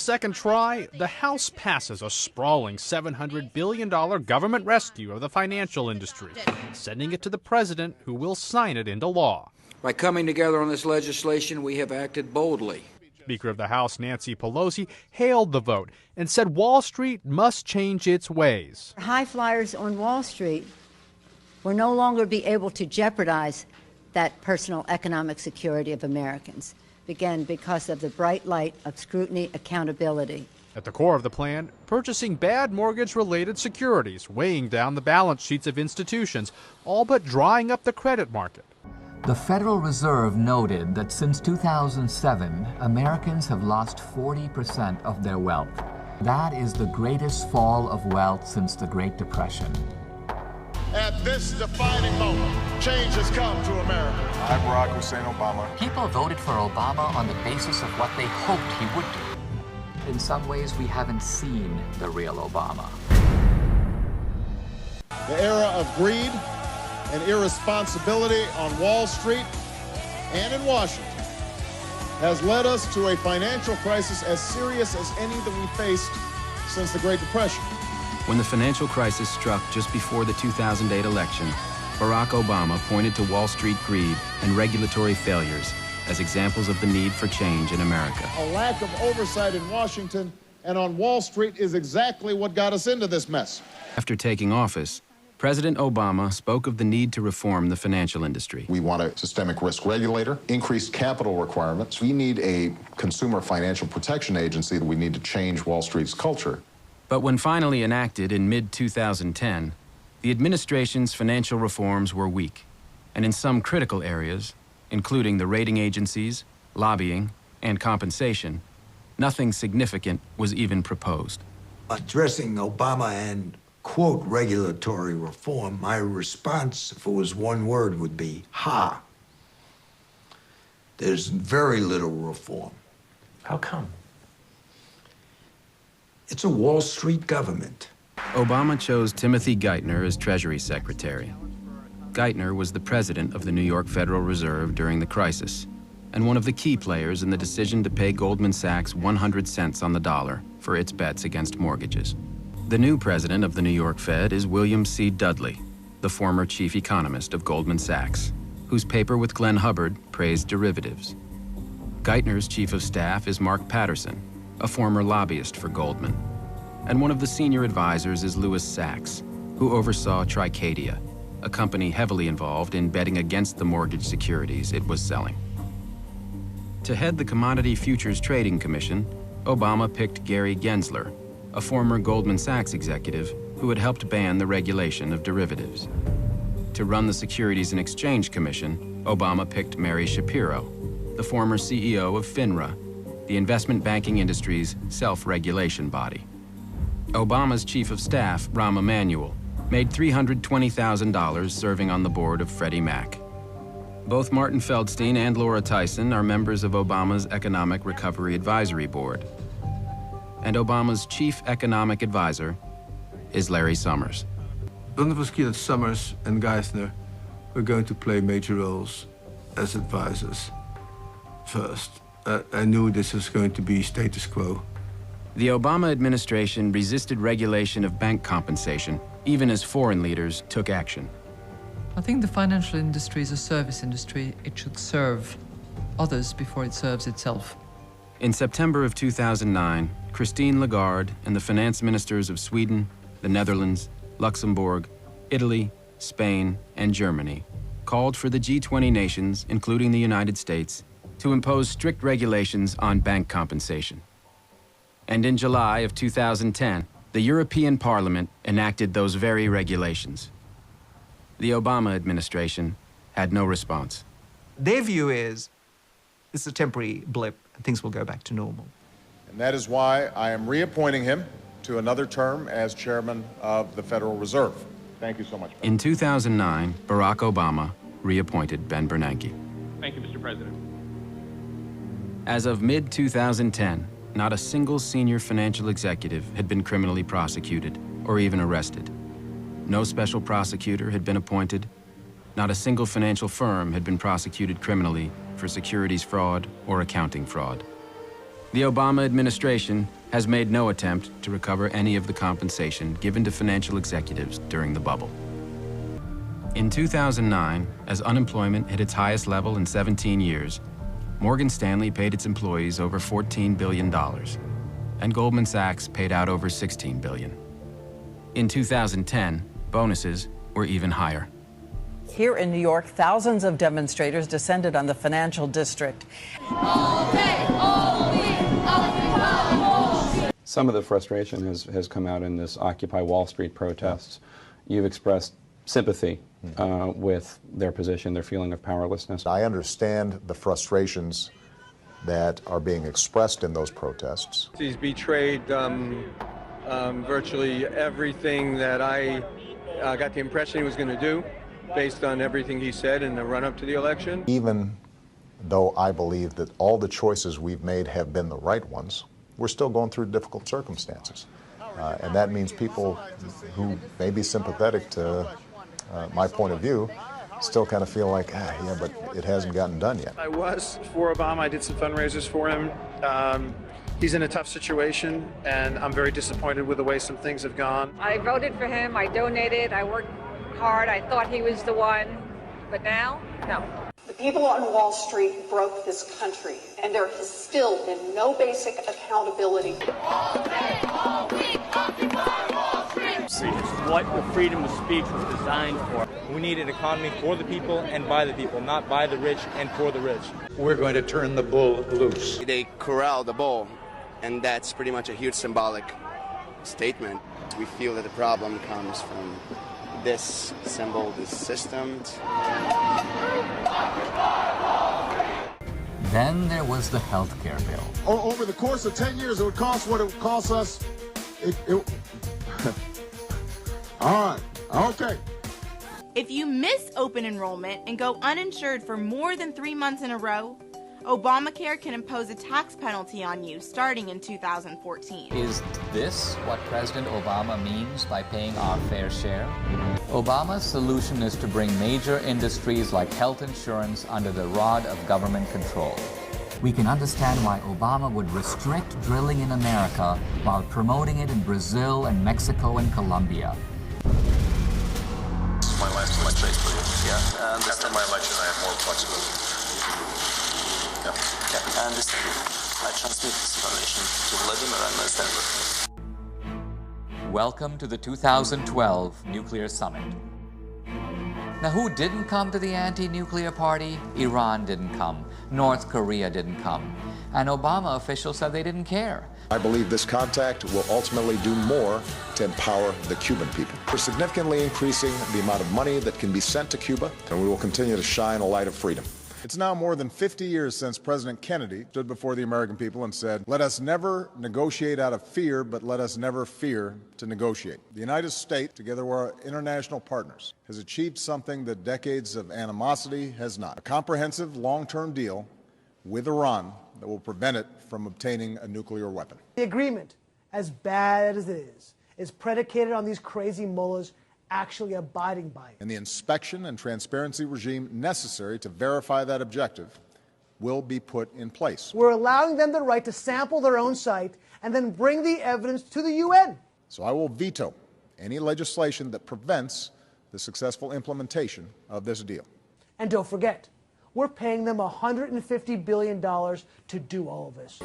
second try, the House passes a sprawling $700 billion government rescue of the financial industry, sending it to the president, who will sign it into law. By coming together on this legislation, we have acted boldly. Speaker of the House Nancy Pelosi hailed the vote and said Wall Street must change its ways. High flyers on Wall Street will no longer be able to jeopardize that personal economic security of Americans, again, because of the bright light of scrutiny, accountability. At the core of the plan, purchasing bad mortgage-related securities, weighing down the balance sheets of institutions, all but drying up the credit market. The Federal Reserve noted that since 2007, Americans have lost 40% of their wealth. That is the greatest fall of wealth since the Great Depression. At this defining moment, change has come to America. I, Barack Hussein Obama. People voted for Obama on the basis of what they hoped he would do. In some ways, we haven't seen the real Obama. The era of greed and irresponsibility on Wall Street and in Washington has led us to a financial crisis as serious as any that we faced since the Great Depression. When the financial crisis struck just before the 2008 election, Barack Obama pointed to Wall Street greed and regulatory failures as examples of the need for change in America. A lack of oversight in Washington and on Wall Street is exactly what got us into this mess. After taking office, President Obama spoke of the need to reform the financial industry. We want a systemic risk regulator, increased capital requirements. We need a consumer financial protection agency. We need to change Wall Street's culture. But when finally enacted in mid-2010, the administration's financial reforms were weak, and in some critical areas, including the rating agencies, lobbying, and compensation, nothing significant was even proposed. Addressing Obama and, quote, regulatory reform, my response, if it was one word, would be, ha. There's very little reform. How come? It's a Wall Street government. Obama chose Timothy Geithner as Treasury Secretary. Geithner was the president of the New York Federal Reserve during the crisis, and one of the key players in the decision to pay Goldman Sachs 100 cents on the dollar for its bets against mortgages. The new president of the New York Fed is William C. Dudley, the former chief economist of Goldman Sachs, whose paper with Glenn Hubbard praised derivatives. Geithner's chief of staff is Mark Patterson, a former lobbyist for Goldman. And one of the senior advisors is Louis Sachs, who oversaw Tricadia, a company heavily involved in betting against the mortgage securities it was selling. To head the Commodity Futures Trading Commission, Obama picked Gary Gensler, a former Goldman Sachs executive who had helped ban the regulation of derivatives. To run the Securities and Exchange Commission, Obama picked Mary Shapiro, the former CEO of FINRA, the investment banking industry's self-regulation body. Obama's chief of staff, Rahm Emanuel, made $320,000 serving on the board of Freddie Mac. Both Martin Feldstein and Laura Tyson are members of Obama's Economic Recovery Advisory Board. And Obama's chief economic advisor is Larry Summers. None of us knew that Summers and Geithner were going to play major roles as advisors first. I knew this was going to be status quo. The Obama administration resisted regulation of bank compensation, even as foreign leaders took action. I think the financial industry is a service industry. It should serve others before it serves itself. In September of 2009, Christine Lagarde and the finance ministers of Sweden, the Netherlands, Luxembourg, Italy, Spain, and Germany called for the G20 nations, including the United States, to impose strict regulations on bank compensation. And in July of 2010, the European Parliament enacted those very regulations. The Obama administration had no response. Their view is, it's a temporary blip, and things will go back to normal. And that is why I am reappointing him to another term as chairman of the Federal Reserve. Thank you so much. In 2009, Barack Obama reappointed Ben Bernanke. Thank you, Mr. President. As of mid-2010, not a single senior financial executive had been criminally prosecuted or even arrested. No special prosecutor had been appointed. Not a single financial firm had been prosecuted criminally for securities fraud or accounting fraud. The Obama administration has made no attempt to recover any of the compensation given to financial executives during the bubble. In 2009, as unemployment hit its highest level in 17 years, Morgan Stanley paid its employees over $14 billion, and Goldman Sachs paid out over $16 billion. In 2010, bonuses were even higher. Here in New York, thousands of demonstrators descended on the financial district. Some of the frustration has come out in this Occupy Wall Street protests. You've expressed sympathy with their position, their feeling of powerlessness. I understand the frustrations that are being expressed in those protests. He's betrayed virtually everything that I got the impression he was going to do based on everything he said in the run-up to the election. Even though I believe that all the choices we've made have been the right ones, we're still going through difficult circumstances. And that means people who may be sympathetic to my point of view still kind of feel like, yeah, but it hasn't gotten done yet. I was for Obama. I did some fundraisers for him. He's in a tough situation, and I'm very disappointed with the way some things have gone. I voted for him. I donated. I worked hard. I thought he was the one. But now, no. The people on Wall Street broke this country, and there has still been no basic accountability. It's what the freedom of speech was designed for. We need an economy for the people and by the people, not by the rich and for the rich. We're going to turn the bull loose. They corral the bull, and that's pretty much a huge symbolic statement. We feel that the problem comes from this symbol, this system. Then there was the health care bill. Over the course of 10 years, it would cost what it would cost us. All right, okay. If you miss open enrollment and go uninsured for more than 3 months in a row, Obamacare can impose a tax penalty on you starting in 2014. Is this what President Obama means by paying our fair share? Obama's solution is to bring major industries like health insurance under the rod of government control. We can understand why Obama would restrict drilling in America while promoting it in Brazil and Mexico and Colombia. This is my last election for you. Yeah, after my election, I have more flexibility. Yeah, I understand. I transmit this information to Vladimir and Oleksandr. Welcome to the 2012 Nuclear Summit. Now, who didn't come to the anti-nuclear party? Iran didn't come. North Korea didn't come. And Obama officials said they didn't care. I believe this contact will ultimately do more to empower the Cuban people. We're significantly increasing the amount of money that can be sent to Cuba, and we will continue to shine a light of freedom. It's now more than 50 years since President Kennedy stood before the American people and said, "Let us never negotiate out of fear, but let us never fear to negotiate." The United States, together with our international partners, has achieved something that decades of animosity has not. A comprehensive long-term deal with Iran that will prevent it from obtaining a nuclear weapon. The agreement, as bad as it is predicated on these crazy mullahs actually abiding by it. And the inspection and transparency regime necessary to verify that objective will be put in place. We're allowing them the right to sample their own site and then bring the evidence to the UN. So I will veto any legislation that prevents the successful implementation of this deal. And don't forget, we're paying them $150 billion to do all of this.